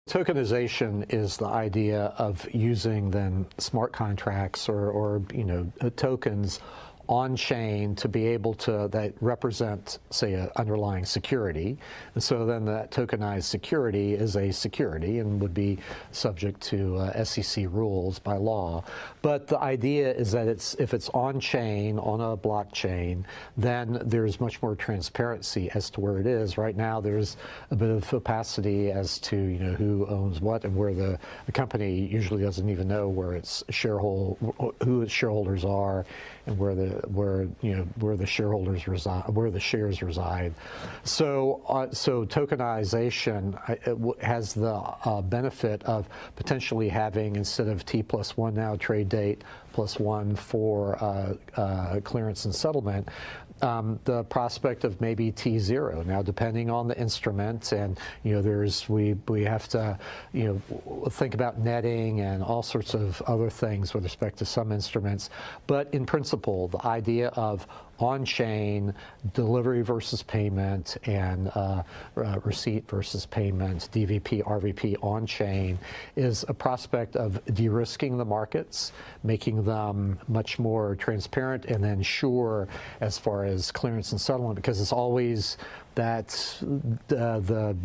Tokenization is the idea of using then smart contracts or tokens on chain to be able to that represent, say, an underlying security. And so then that tokenized security is a security and would be subject to SEC rules by law. But the idea is that if it's on chain, on a blockchain, then there's much more transparency as to where it is. Right now there's a bit of opacity as to who owns what and where the company usually doesn't even know where its who its shareholders are and where the shareholders reside, where the shares reside. So tokenization has the benefit of potentially having, instead of T+1 now trade date +1 for clearance and settlement, the prospect of maybe T0 now, depending on the instrument, and we have to think about netting and all sorts of other things with respect to some instruments. But in principle, the idea of on-chain delivery versus payment and receipt versus payment, DVP, RVP on-chain, is a prospect of de-risking the markets, making them much more transparent and then sure as far as clearance and settlement, because it's always that the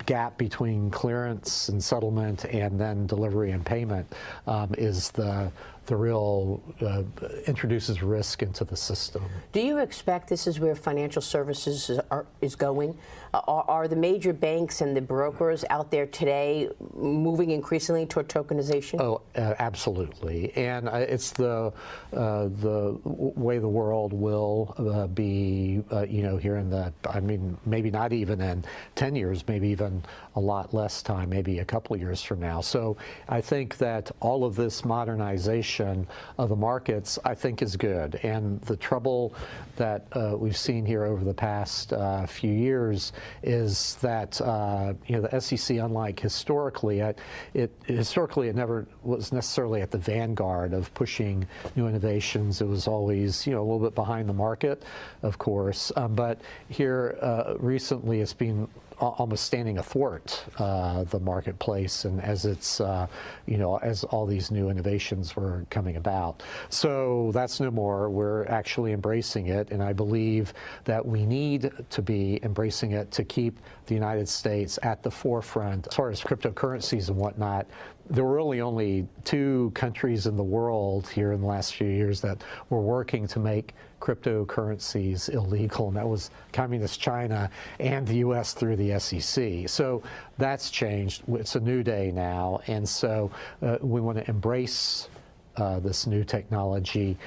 gap between clearance and settlement and then delivery and payment is the real introduces risk into the system. Do you expect this is where financial services is going? Are the major banks and the brokers out there today moving increasingly toward tokenization? Oh, absolutely, and it's the way the world will be. Here in maybe not even in 10 years, maybe even a lot less time, maybe a couple of years from now. So I think that all of this modernization of the markets, I think, is good. And the trouble that we've seen here over the past few years is that the SEC, unlike historically, it never was necessarily at the vanguard of pushing new innovations. It was always a little bit behind the market, of course. But here recently, it's been almost standing athwart the marketplace, and as it's as all these new innovations were coming about. So that's no more. We're actually embracing it, and I believe that we need to be embracing it to keep the United States at the forefront as far as cryptocurrencies and whatnot. There were really only 2 countries in the world here in the last few years that were working to make cryptocurrencies illegal, and that was Communist China and the U.S. through the SEC. So that's changed. It's a new day now, and so we want to embrace this new technology.